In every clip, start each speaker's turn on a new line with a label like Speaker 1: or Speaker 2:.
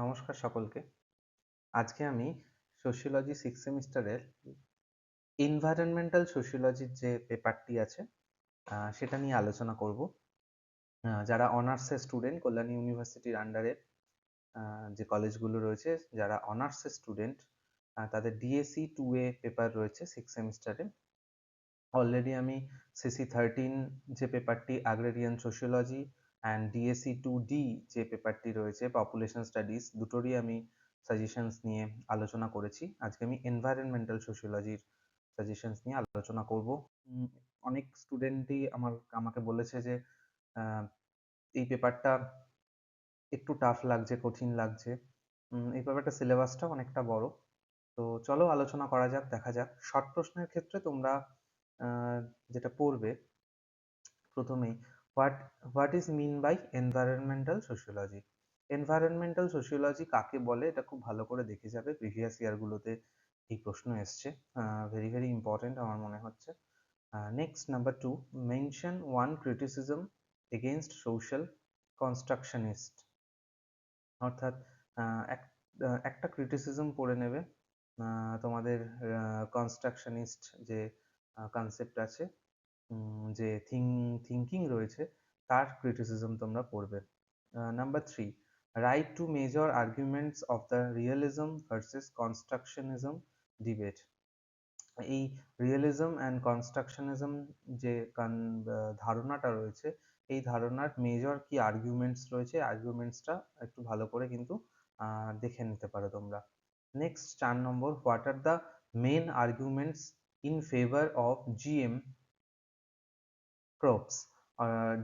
Speaker 1: নমস্কার সকলকে। আজকে আমি সোশিওলজি 6th সেমিস্টারের এনভায়রনমেন্টাল সোশিওলজির যে পেপারটি আছে সেটা নিয়ে আলোচনা করব। যারা অনার্সের স্টুডেন্ট কল্যাণী ইউনিভার্সিটির আন্ডারে যে কলেজগুলো রয়েছে, যারা অনার্সের স্টুডেন্ট তাদের ডিএসসি 2A পেপার রয়েছে 6th সেমিস্টারে। অলরেডি আমি সিসি 13 যে পেপারটি agrarian sociology and DSC 2D যে পেপারটি রয়েছে পপুলেশন স্টাডিজ, দুটোরই আমি সাজেশনস নিয়ে আলোচনা করেছি। আজকে আমি এনভায়রনমেন্টাল সোশিওলজির সাজেশনস নিয়ে আলোচনা করব। অনেক স্টুডেন্টই আমাকে বলেছে যে আহ, এই পেপারটা একটু টাফ লাগছে, কঠিন লাগছে। এই পেপারটা সিলেবাসটা অনেকটা বড়। তো চলো আলোচনা করা যাক, দেখা যাক। শর্ট প্রশ্নের ক্ষেত্রে তোমরা যেটা পড়বে প্রথমেই, what what is mean by environmental sociology. Environmental sociology কাকে বলে এটা খুব ভালো করে দেখে যাবে, প্রিভিয়াস ইয়ারগুলোতে এই প্রশ্ন এসছে। ভেরি ভেরি ইম্পর্টেন্ট আমার মনে হচ্ছে। Next, number 2, mention one criticism against social constructionist. অর্থাৎ একটা ক্রিটিসিজম পড়ে নেবে তোমাদের কনস্ট্রাকশনিস্ট যে কনসেপ্ট আছে, যে থিঙ্কিং রয়েছে, তার ক্রিটিসিজম তোমরা পড়বে। Number 3, write two major arguments of the realism versus constructionism debate. এই রিয়েলিজম অ্যান্ড কনস্ট্রাকশনিজম যে ধারণাটা রয়েছে, এই ধারণার মেজর কি আর্গুমেন্টস রয়েছে, আর্গুমেন্টসটা একটু ভালো করে কিন্তু দেখে নিতে পারো তোমরা। নেক্সট, 4 নম্বর, what are the main arguments in favour of GM crops.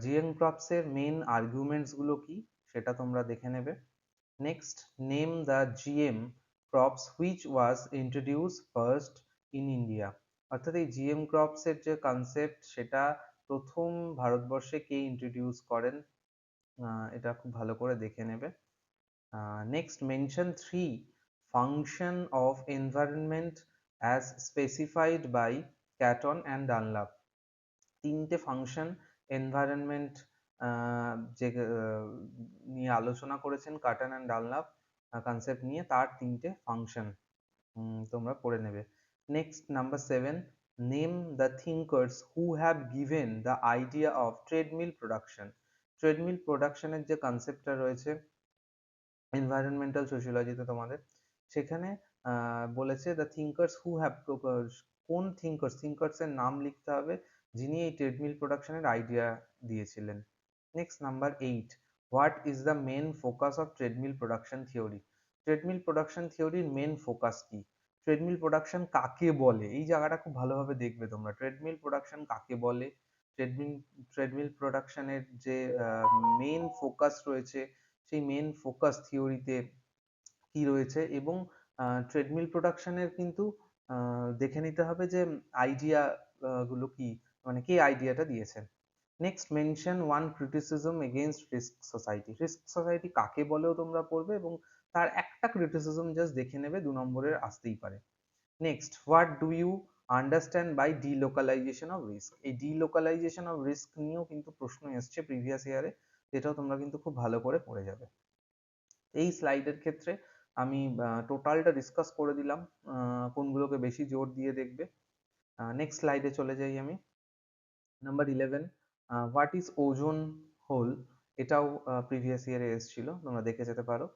Speaker 1: GM crops এর মেন আর্গুমেন্টস গুলো কি সেটা তোমরা দেখে নেবে। Next, name the GM crops which was introduce first in India. অর্থাৎ এই জিএম ক্রপস এর যে কনসেপ্ট সেটা প্রথম ভারতবর্ষে কে ইন্ট্রোডিউস করেন, এটা খুব ভালো করে দেখে নেবে। Next, mention 3 function of environment as specified by Catton and Dunlap. তিনটে ফাংশন এনভায়রনমেন্ট যে নিয়ে আলোচনা করেছেন কাটন অ্যান্ড ডানলাপ কনসেপ্ট নিয়ে, তার তিনটে ফাংশন তোমরা পড়ে নেবে। Next, number 7, name the thinkers who have given the idea of treadmill production. Treadmill প্রোডাকশনের যে কনসেপ্টটা রয়েছে এনভায়রনমেন্টাল সোশিওলজিতে তোমাদের, সেখানে বলেছে দ্য থিঙ্কার্স হু হ্যাভ, কোন থিঙ্কার্স এর নাম লিখতে হবে যিনি এই ট্রেডমিল প্রোডাকশনের আইডিয়া দিয়েছিলেন। Next, number 8, what is the main focus of treadmill production theory. Treadmill production থিওরির মেন ফোকাস কি, ট্রেডমিল প্রোডাকশন কাকে বলে, এই জায়গাটা খুব ভালোভাবে দেখবে তোমরা। ট্রেডমিল প্রোডাকশন কাকে বলে, ট্রেডমিল ট্রেডমিল প্রোডাকশনের যে মেন ফোকাস রয়েছে, সেই মেন ফোকাস থিওরিতে কি রয়েছে, এবং ট্রেডমিল প্রোডাকশনের কিন্তু দেখে নিতে হবে যে আইডিয়া গুলো কি, মানে কে আইডিয়াটা দিয়েছেন। Next, mention one criticism against risk society. Risk society কাকে বলেও তোমরা পড়বে, এবং তার একটা ক্রিটিসিজম জাস্ট দেখে নেবে, 2 নম্বরের আসতেই পারে। Next, what do you understand by delocalization of risk. এই ডিলোকালাইজেশন অফ রিস্ক নিয়েও কিন্তু প্রশ্ন এসছে প্রিভিয়াস ইয়ারে, এটাও তোমরা কিন্তু খুব ভালো করে পড়ে যাবে। এই স্লাইডের ক্ষেত্রে আমি টোটালটা ডিসকাস করে দিলাম, কোনগুলোকে বেশি জোর দিয়ে দেখবে। নেক্সট স্লাইডে চলে যাই আমি। Number 11, what is ozone hole. এটাও প্রিভিয়াস ইয়ারে এসেছিল, তোমরা দেখে যেতে পারো।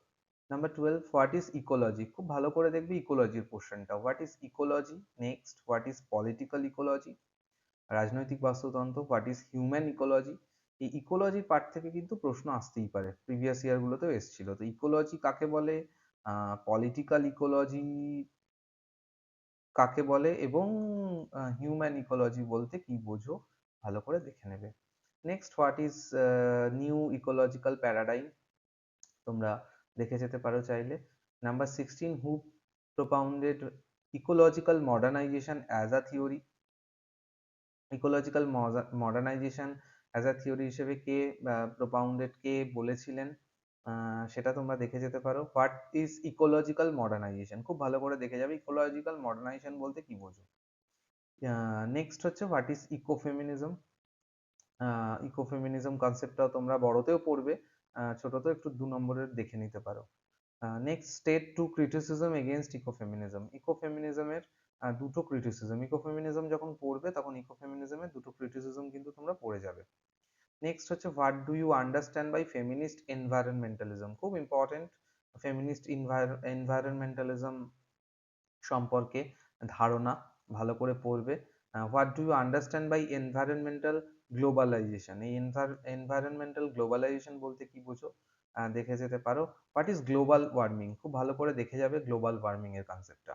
Speaker 1: Number 12, what is ecology. খুব ভালো করে দেখবে ইকোলজির পোর্শনটা, what is ecology. Next, what is political ecology, রাজনৈতিক বাস্তুতন্ত্র। What is human ecology. এই ইকোলজি পার্ট থেকে কিন্তু প্রশ্ন আসতেই পারে, প্রিভিয়াস ইয়ার গুলোতেও এসেছিল। তো ইকোলজি কাকে বলে, পলিটিক্যাল ইকোলজি কাকে বলে, এবং হিউম্যান ইকোলজি বলতে কি বোঝো, ভালো করে দেখে নেবে। Next, what is new ecological paradigm, তোমরা দেখে যেতে পারো চাইলে। Number 16, who propounded ecological modernisation as a theory. Ecological modernisation as a theory হিসেবে কে প্রপাউন্ডেড, কে বলেছিলেন, সেটা তোমরা দেখে যেতে পারো। হোয়াট ইজ ইকোলজিক্যাল মডার্নাইজেশন, খুব ভালো করে দেখে যাবে ইকোলজিক্যাল মডার্নাইজেশন বলতে কি বোঝো। নেক্সট হচ্ছে হোয়াট ইজ ইকোফেমিনিজম। ইকোফেমিনিজম কনসেপ্টটাও তোমরা বড়তেও পড়বে, ছোটতেও একটু 2 নম্বরের দেখে নিতে পারো। Next, state two criticism against ecofeminism. ইকোফেমিনিজমের দুটো ক্রিটিসিজম, ইকোফেমিনিজম যখন পড়বে তখন ইকোফেমিনিজমের দুটো ক্রিটিসিজম কিন্তু তোমরা পড়ে যাবে। নেক্সট হচ্ছে what do you understand by feminist environmentalism, খুব ইম্পর্টেন্ট। ফেমিনিস্ট এনভায়রনমেন্টালিজম সম্পর্কে ধারণা ভালো করে পড়বে। What do you understand by environmental globalisation, এই এনভায়রনমেন্টাল গ্লোবালাইজেশন বলতে কি বোঝো দেখে যেতে পারো। হোয়াট ইজ গ্লোবাল ওয়ার্মিং, খুব ভালো করে দেখে যাবে গ্লোবাল ওয়ার্মিং এর কনসেপ্টটা।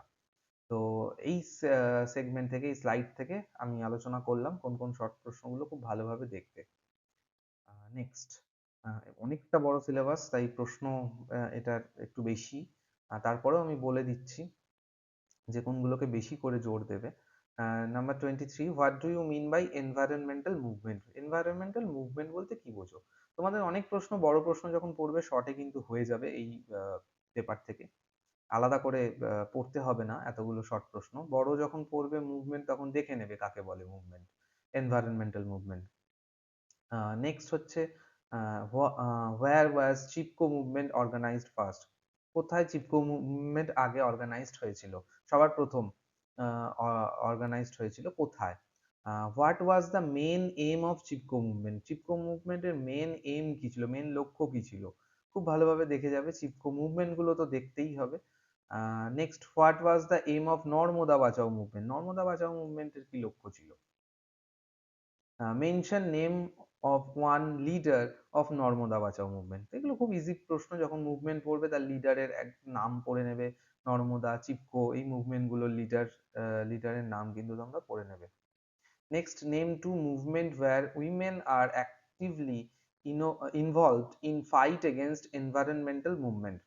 Speaker 1: তো এই সেগমেন্ট থেকে, এই স্লাইড থেকে আমি আলোচনা করলাম কোন কোন শর্ট প্রশ্নগুলো খুব ভালোভাবে দেখবে। নেক্সট, অনেকটা বড় সিলেবাস, তাই প্রশ্ন এটার একটু বেশি, তারপরেও আমি বলে দিচ্ছি যে কোনগুলোকে বেশি করে জোর দেবে। Number 23, what do you mean by environmental movement. Environmental movement বলতে কি বোঝো? তোমাদের অনেক প্রশ্ন, বড় প্রশ্ন যখন পড়বে শর্টে কিন্তু হয়ে যাবে এই পেপার থেকে, আলাদা করে পড়তে হবে না এতগুলো শর্ট প্রশ্ন। বড় যখন পড়বে মুভমেন্ট তখন দেখে নেবে কাকে বলে মুভমেন্ট, এনভায়রনমেন্টাল মুভমেন্ট। নেক্সট হচ্ছে হোয়ার ওয়াজ চিপকো মুভমেন্ট অর্গানাইজড ফার্স্ট, কোথায় চিপকো মুভমেন্ট আগে অর্গানাইজড হয়েছিল, সবার প্রথম অর্গানাইজড হয়েছিল কোথায়? What was the main aim of Chipko movement, Chipko মুভমেন্টের মেন এম কি ছিল, মেন লক্ষ্য কি ছিল, খুব ভালোভাবে দেখে যাবে। চিপকো মুভমেন্ট গুলো তো দেখতেই হবে। Next, what was the aim of Narmada Bachao movement, Narmada Bachao মুভমেন্টের কি লক্ষ্য ছিল? Mention name of one leader of Narmada Bachao movement, এগুলো খুব ইজি প্রশ্ন, যখন মুভমেন্ট পড়বে তার লিডারের এক নাম পড়ে নেবে, নর্মদা, চিপকো, এই মুভমেন্ট গুলোর লিডারের নাম কিন্তু তোমরা পড়ে নেবে। Next, name two movement where women are actively involved in fight against environmental movement,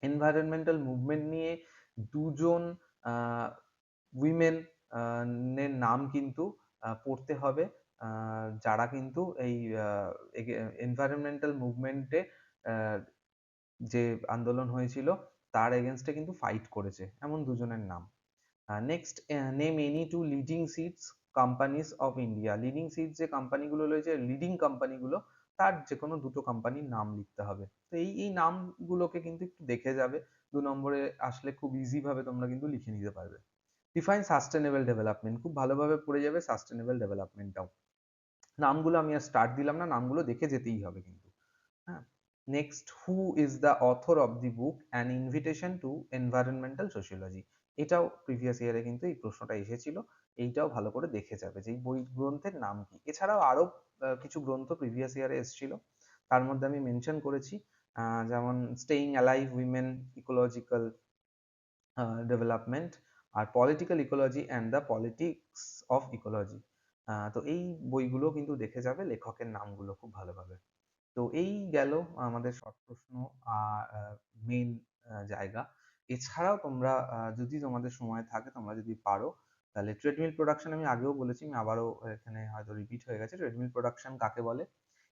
Speaker 1: environmental movement নিয়ে দুজন উইমেন এর নাম কিন্তু পড়তে হবে, যারা কিন্তু এই এনভায়রনমেন্টাল মুভমেন্টে যে আন্দোলন হয়েছিল তার এগেনস্টে কিন্তু ফাইট করেছে, এমন দুজনের নাম। Next, name any two leading seeds companies of India, leading seeds যে কোম্পানিগুলো রয়েছে, লিডিং কোম্পানিগুলো, তার যে কোনো দুটো কোম্পানির নাম লিখতে হবে। তো এই নামগুলোকে কিন্তু একটু দেখে যাবে, 2 নম্বরে আসলে খুব ইজি ভাবে তোমরা কিন্তু লিখে নিতে পারবে। ডিফাইন সাস্টেনেবল ডেভেলপমেন্ট, খুব ভালোভাবে পড়ে যাবে সাস্টেনেবল ডেভেলপমেন্টটাও, নামগুলো আমি আর স্টার্ট দিলাম না, নামগুলো দেখে যেতেই হবে কিন্তু। হ্যাঁ। Next, who is the author of the book an invitation to environmental sociology, এটাও প্রিভিয়াস ইয়ারে কিন্তু এই প্রশ্নটা এসেছিল, এইটাও ভালো করে দেখে যাবে যে এই বই গ্রন্থের নাম কি। এছাড়াও আরো কিছু গ্রন্থ প্রিভিয়াস ইয়ারে এসেছিল, তার মধ্যে আমি মেনশন করেছি, যেমন staying alive women ecological development, আর political ecology and the politics of ecology. তো এই বইগুলো কিন্তু দেখে যাবে, লেখকের নামগুলো খুব ভালোভাবে। তো এই গেল আমাদের শর্ট প্রশ্ন মেইন জায়গা। এছাড়াও তোমরা যদি তোমাদের সময় থাকে, তোমরা যদি পারো, তাহলে ট্রেডমিল প্রোডাকশন, আমি আগেও বলেছি, আমি আবারও এখানে হয়তো রিপিট হয়ে গেছে, ট্রেডমিল প্রোডাকশন কাকে বলে।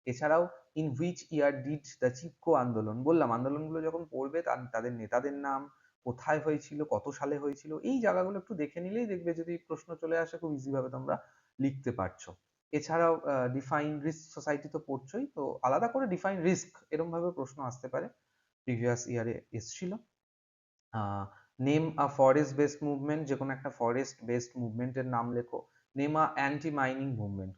Speaker 1: এছাড়াও in which year did the Chipko আন্দোলন, বললাম আন্দোলনগুলো যখন পড়বে তাদের নেতাদের নাম, কোথায় হয়েছিল, কত সালে হয়েছিল, এই জায়গাগুলো একটু দেখে নিলেই দেখবে যদি প্রশ্ন চলে আসে খুব ইজি ভাবে তোমরা লিখতে পারছো। এছাড়াও ডিফাইন রিস্ক সোসাইটি তো পড়ছোই, তো আলাদা করে ডিফাইন রিস্ক এরকম ভাবে প্রশ্ন আসতে পারে, প্রিভিয়াস ইয়ারে এসেছিল। Name a forest based movement, যে কোনো একটা ফরেস্ট বেসড মুভমেন্টের নাম লেখো। নেম আ অ্যান্টি মাইনিং মুভমেন্ট,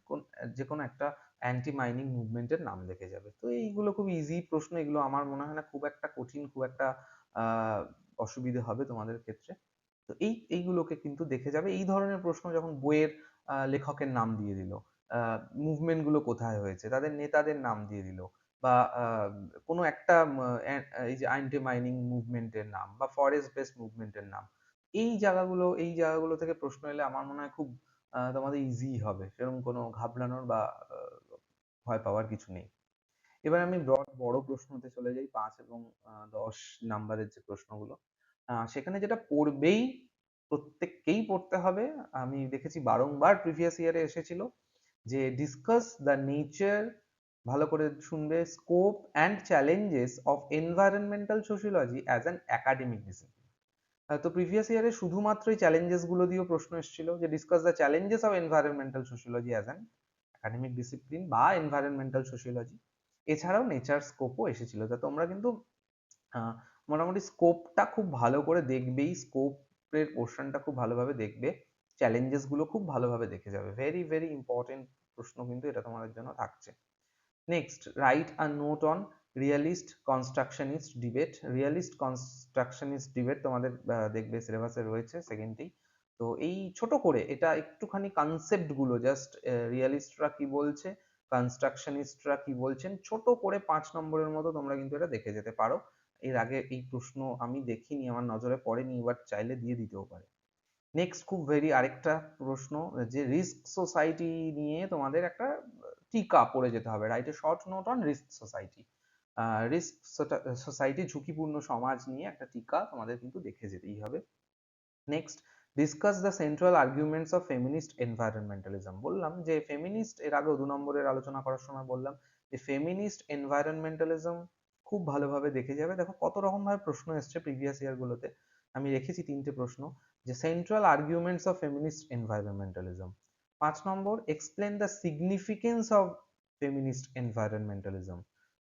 Speaker 1: যে কোনো একটা অ্যান্টি মাইনিং মুভমেন্টের নাম লিখে যাবে। তো এইগুলো খুব ইজি প্রশ্ন, এগুলো আমার মনে হয় না খুব একটা কঠিন, খুব একটা অসুবিধে হবে তোমাদের ক্ষেত্রে। তো এইগুলোকে কিন্তু দেখে যাবে। এই ধরনের প্রশ্ন যখন বইয়ের লেখকের নাম দিয়ে দিল, মুভমেন্ট গুলো কোথায় হয়েছে, তাদের নেতাদের নাম দিয়ে দিল, বা কোনো একটা এই যে অ্যান্টি মাইনিং মুভমেন্টের নাম বা ফরেস্ট বেসড মুভমেন্টের নাম, এই জায়গাগুলো থেকে প্রশ্ন এলে আমার মনে হয় খুব তোমাদের ইজি হবে, সেরকম কোনো ঘাবড়ানোর বা ভয় পাওয়ার কিছু নেই। এবার আমি বড় প্রশ্নতে চলে যাই, 5 এবং 10 নাম্বারের যে প্রশ্নগুলো, সেখানে যেটা পড়বেই, প্রত্যেককেই পড়তে হবে, আমি দেখেছি বারংবার প্রিভিয়াস ইয়ারে এসেছিল, যে ডিসকাস দ্য নেচার, ভালো করে শুনবে, scope and challenges of environmental sociology as an academic discipline. তো প্রিভিয়াস ইয়ারে শুধুমাত্র এই চ্যালেঞ্জেস গুলো দিয়েও প্রশ্ন এসেছিল, যে discuss the challenges of environmental sociology as an academic discipline বা এনভায়রনমেন্টাল সোশিওলজি। এছাড়াও নেচার স্কোপও এসেছিল, তা তোমরা কিন্তু মোটামুটি স্কোপটা খুব ভালো করে দেখবেই, স্কোপের পোর্শনটা খুব ভালোভাবে দেখবে, চ্যালেঞ্জেস গুলো খুব ভালোভাবে দেখে যাবে। ভেরি ভেরি ইম্পর্টেন্ট প্রশ্ন কিন্তু এটা তোমাদের জন্য থাকছে। Next, write a note on realist constructionist debate. Realist constructionist debate তোমাদের দেখবে সিলেবাসে রয়েছে সেকেন্ডেই। তো এই ছোট করে এটা একটুখানি কনসেপ্ট গুলো জাস্ট, রিয়ালিস্টরা কি বলছে, কনস্ট্রাকশনিস্টরা কি বলছেন, ছোট করে 5 নম্বরের মতো তোমরা কিন্তু এটা দেখে যেতে পারো। এর আগে এই প্রশ্ন আমি দেখিনি, আমার নজরে পড়েনি, এবার চাইলে দিয়ে দিতেও পারে। নেক্সট, খুব ভেরি আরেকটা প্রশ্ন, যে রিস্ক সোসাইটি নিয়ে তোমাদের একটা টিকা পড়ে যেতে হবে। Write a short note on risk society. Risk society, ঝুঁকিপূর্ণ সমাজ নিয়ে একটা টিকা তোমাদের কিন্তু দেখে যেতেই হবে। Next, discuss the central arguments of feminist environmentalism. বললাম যে ফেমিনিস্ট, এর আগেও 2 নম্বরের আলোচনা করার সময় বললাম যে ফেমিনিস্ট এনভায়রনমেন্টালিজম খুব ভালোভাবে দেখে যাবে। দেখো কত রকম ভাবে প্রশ্ন এসছে প্রিভিয়াস ইয়ার গুলোতে, আমি রেখেছি 3টে প্রশ্ন। যে central arguments of feminist environmentalism. 5 নম্বর, explain the significance of feminist environmentalism.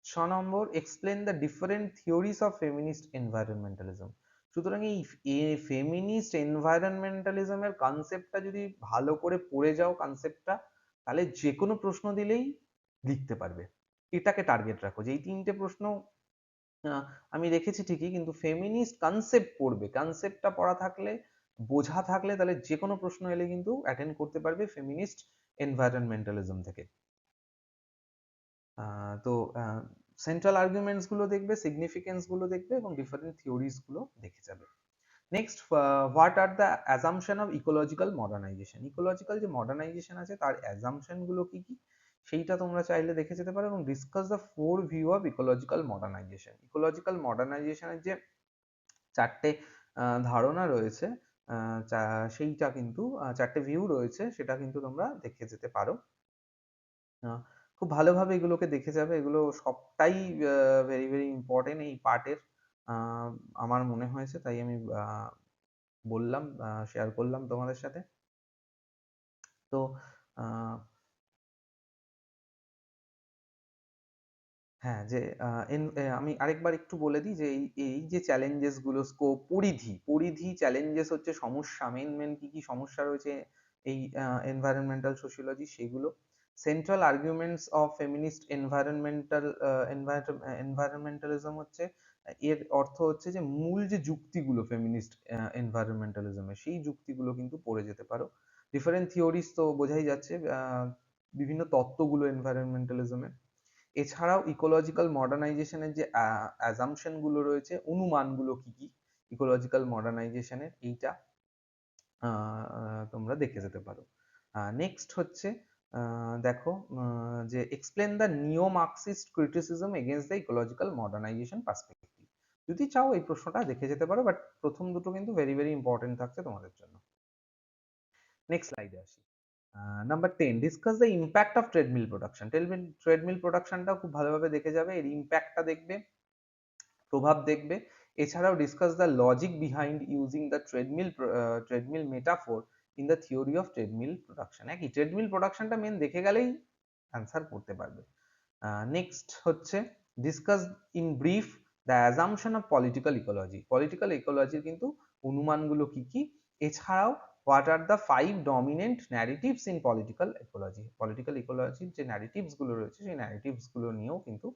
Speaker 1: 6 নম্বর, explain the different theories of feminist environmentalism. সুতরাং এই ফেমিনিস্ট এনভায়রনমেন্টালিজমের কনসেপ্টটা যদি ভালো করে পড়ে যাও কনসেপ্টটা, তাহলে যে কোনো প্রশ্ন দিলেই লিখতে পারবে। এটাকে টার্গেট রাখো যে এই 3টে প্রশ্ন আমি রেখেছি ঠিকই, কিন্তু ফেমিনিস্ট কনসেপ্ট পড়বে, কনসেপ্টটা পড়া থাকলে, বোঝা থাকলে, তাহলে যে কোনো প্রশ্ন এলে কিন্তু অ্যাটেন্ড করতে পারবে ফেমিনিস্ট এনভায়রনমেন্টালিজম থেকে। তো সেন্ট্রাল আর্গুমেন্টস গুলো দেখবে, সিগনিফিকেন্স গুলো দেখবে এবং ডিফারেন্ট থিওরিজ গুলো দেখে যাবে। Next, what are the assumption of ecological modernisation. Ecological যে মডার্নাইজেশন আছে তার অ্যাজাম্পশন গুলো কি কি, সেইটা তোমরা চাইলে দেখে যেতে পারো। এবং discuss the 4 view of ecological modernisation. Ecological মডার্নাইজেশনের যে 4টে ধারণা রয়েছে, সেইটা কিন্তু 4টে ভিউ রয়েছে, সেটা কিন্তু তোমরা দেখে যেতে পারো। খুব ভালোভাবে এগুলোকে দেখে যাবে, এগুলো সবটাই ভেরি ভেরি ইম্পর্টেন্ট এই পার্টের, আমার মনে হয়েছে, তাই আমি বললাম, শেয়ার করলাম তোমাদের সাথে। তো হ্যাঁ, যে আমি আরেকবার একটু বলে দিই যে এই এই যে চ্যালেঞ্জেস গুলো, স্কোপ, পরিধি, পরিধি চ্যালেঞ্জেস হচ্ছে সমস্যা, মেন মেন কি কি সমস্যা রয়েছে এই এনভায়রনমেন্টাল সোশিওলজি, সেগুলো। সেন্ট্রাল আর্গুমেন্টস অফ ফেমিনিস্ট এনভায়রনমেন্টালিজম হচ্ছে, এর অর্থ হচ্ছে যে মূল যে যুক্তিগুলো ফেমিনিস্ট এনভায়রনমেন্টালিজমের, সেই যুক্তিগুলো কিন্তু পড়ে যেতে পারো। ডিফারেন্ট থিওরিজ তো বোঝাই যাচ্ছে, বিভিন্ন তত্ত্বগুলো এনভায়রনমেন্টালিজমের। এছাড়াও ইকোলজিক্যাল মডার্নাইজেশনের যে অ্যাজাম্পশন গুলো রয়েছে, অনুমানগুলো কি কি ইকোলজিক্যাল মডার্নাইজেশনের, এইটা তোমরা দেখে যেতে পারো। নেক্সট হচ্ছে, দেখো, যে এক্সপ্লেন দ্য নিও Marxist criticism against the ecological modernisation perspective. যদি চাও এই প্রশ্নটা দেখে যেতে পারো, বাট প্রথম দুটো কিন্তু ভেরি ভেরি ইম্পর্টেন্ট থাকছে তোমাদের জন্য। নেক্সট স্লাইডে আসি। Number 10, discuss the impact of treadmill production. Treadmill প্রোডাকশনটাও খুব ভালোভাবে দেখে যাবে, এর ইম্প্যাক্টটা দেখবে, প্রভাব দেখবে। এছাড়াও discuss the logic behind using the treadmill metaphor in the theory of treadmill production. একই, ট্রেডমিল প্রোডাকশনটা মেন দেখে গেলেই অ্যান্সার করতে পারবে। নেক্সট হচ্ছে, discuss in brief the assumption of political ecology. Political ইকোলজির কিন্তু অনুমানগুলো কি কি, এছাড়াও what are the 5 dominant narratives in political ecology. Political ইকোলজির যে ন্যারেটিভস গুলো রয়েছে, সেই ন্যারেটিভস গুলো নিয়েও কিন্তু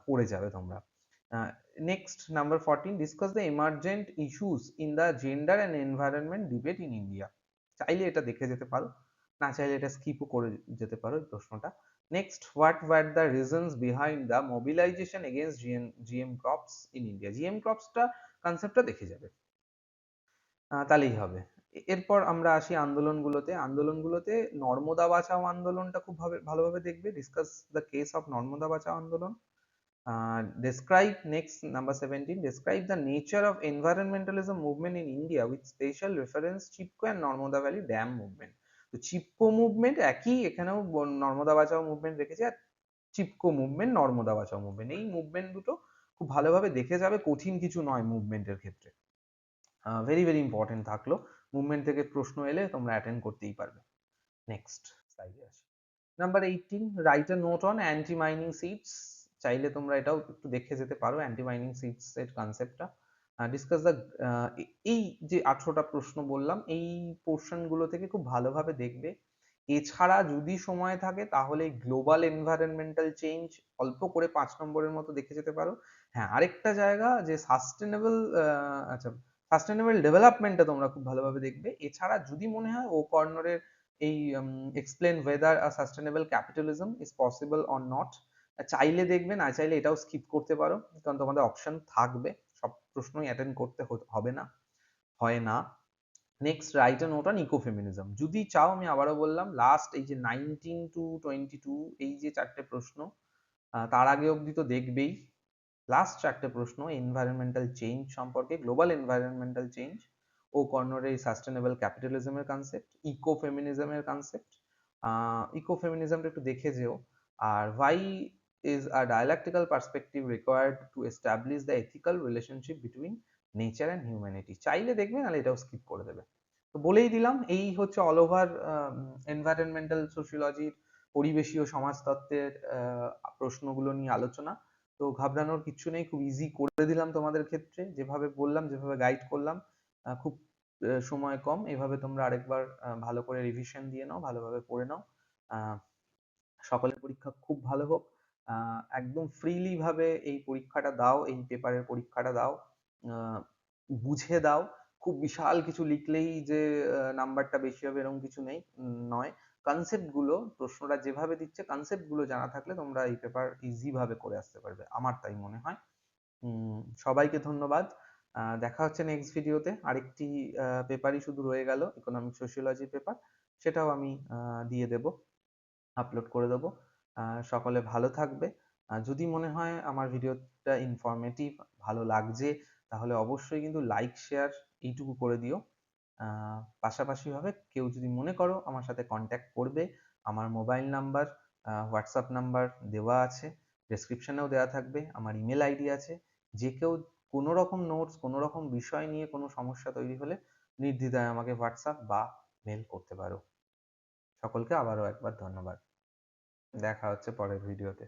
Speaker 1: পড়ে যাবে তোমরা। Next, number 14, discuss the এমার্জেন্ট issues in the gender and environment debate in India. চাইলে এটা দেখে যেতে পারো, না চাইলে এটা স্কিপও করে যেতে পারো এই প্রশ্নটা। Next, what were the reasons behind the mobilisation against GM crops in India. GM ক্রপসটা কনসেপ্টটা দেখে যাবে, তাহলেই হবে। এরপর আমরা আসি আন্দোলনগুলোতে। আন্দোলনগুলোতে নর্মদা বাঁচাও আন্দোলনটা খুব ভালোভাবে দেখবে। Discuss the case of Narmada বাঁচাও আন্দোলন। Describe, next, number 17, describe the nature of environmentalism movement in India with special reference Chipko and Narmada valley dam movement. তো চিপকো মুভমেন্ট একই, এখানেও নর্মদা বাঁচাও মুভমেন্ট রেখেছে, আর চিপকো মুভমেন্ট, নর্মদা বাঁচাও মুভমেন্ট, এই মুভমেন্ট দুটো খুব ভালোভাবে দেখে যাবে, কঠিন কিছু নয় মুভমেন্টের ক্ষেত্রে। ভেরি ভেরি ইম্পর্টেন্ট থাকলো, মুভমেন্ট থেকে প্রশ্ন এলে তোমরা অ্যাটেন্ড করতেই পারবে। নেক্সট স্লাইডে আসি। Number 18, right a note on anti mining seeds. চাইলে তোমরা এটাও একটু দেখে যেতে পারো, অ্যান্টি বাইন্ডিং সিটস এর কনসেপ্টটা। ডিসকাস দ্য, এই যে 18টা প্রশ্ন বললাম এই পোর্শন গুলো থেকে খুব ভালোভাবে দেখবে। এছাড়া যদি সময় থাকে তাহলে গ্লোবাল এনভায়রনমেন্টাল চেঞ্জ অল্প করে 5 নম্বরের মতো দেখে যেতে পারো। হ্যাঁ, আরেকটা জায়গা যে সাস্টেনেবল, আচ্ছা, সাস্টেনেবল ডেভেলপমেন্টটা তোমরা খুব ভালোভাবে দেখবে। এছাড়া যদি মনে হয় ও কর্নারের এই explain weather a sustainable capitalism is possible or not, চাইলে দেখবে, না চাইলে এটাও স্কিপ করতে পারো, কারণ তোমাদের অপশন থাকবে, সব প্রশ্নই অ্যাটেন্ড করতে হবে না, হয় না। Next, write a note on ecofeminism. যদি চাও, আমি আবারও বললাম, লাস্ট এই যে 19 to 22 এই যে 4টে প্রশ্ন, তার আগে অবধি তো দেখবেই। লাস্ট 4টে প্রশ্ন এনভায়রনমেন্টাল চেঞ্জ সম্পর্কে, গ্লোবাল এনভায়রনমেন্টাল চেঞ্জ, ও কর্নারে সাস্টেনেবল ক্যাপিটালিজমের কনসেপ্ট, ইকোফেমিনিজমের কনসেপ্ট, ইকোফেমিনিজমটা একটু দেখে যেও। আর why is a dialectical perspective required to establish the ethical relationship between nature and humanity, চাইলে দেখবে, নাহলে এটাও স্কিপ করে দেবে। তো বলেই দিলাম, এই হচ্ছে অল ওভার এনভায়রনমেন্টাল সোশিওলজির, পরিবেশীয় সমাজতত্ত্বের প্রশ্নগুলো নিয়ে আলোচনা। তো ঘাবড়ানোর কিচ্ছু নেই, খুব ইজি করে দিলাম তোমাদের ক্ষেত্রে, যেভাবে বললাম, যেভাবে গাইড করলাম। খুব সময় কম, এভাবে তোমরা আরেকবার ভালো করে রিভিশন দিয়ে নাও, ভালোভাবে পড়ে নাও। সকলের পরীক্ষা খুব ভালো হোক। একদম ফ্রিলি ভাবে এই পরীক্ষাটা দাও, এই পেপারের পরীক্ষাটা দাও, বুঝে দাও। খুব বিশাল কিছু লিখলেই যে নাম্বারটা বেশি হবে এরকম কিছু নেই, নয়। কনসেপ্ট গুলো, প্রশ্নটা যেভাবে দিচ্ছে কনসেপ্ট গুলো জানা থাকলে তোমরা এই পেপার ইজি ভাবে করে আসতে পারবে, আমার তাই মনে হয়। সবাইকে ধন্যবাদ। দেখা হচ্ছে নেক্সট ভিডিওতে। আরেকটি পেপারই শুধু রয়ে গেল, ইকোনমিক সোশিওলজি পেপার, সেটাও আমি দিয়ে দেব, আপলোড করে দেবো। সকলে ভালো থাকবে। যদি মনে হয় আমার ভিডিওটা ইনফরমেটিভ, ভালো লাগছে, তাহলে অবশ্যই কিন্তু লাইক শেয়ার এইটুকু করে দিও। পাশাপাশিভাবে কেউ যদি মনে করো আমার সাথে কন্ট্যাক্ট করবে, আমার মোবাইল নাম্বার, হোয়াটসঅ্যাপ নাম্বার দেওয়া আছে, ডেসক্রিপশনেও দেওয়া থাকবে, আমার ইমেল আইডি আছে। যে কেউ কোনো রকম নোটস, কোনো রকম বিষয় নিয়ে কোনো সমস্যা তৈরি হলে নির্দ্বিধায় আমাকে হোয়াটসঅ্যাপ বা মেল করতে পারো। সকলকে আবারও একবার ধন্যবাদ। দেখা হচ্ছে পরের ভিডিওতে।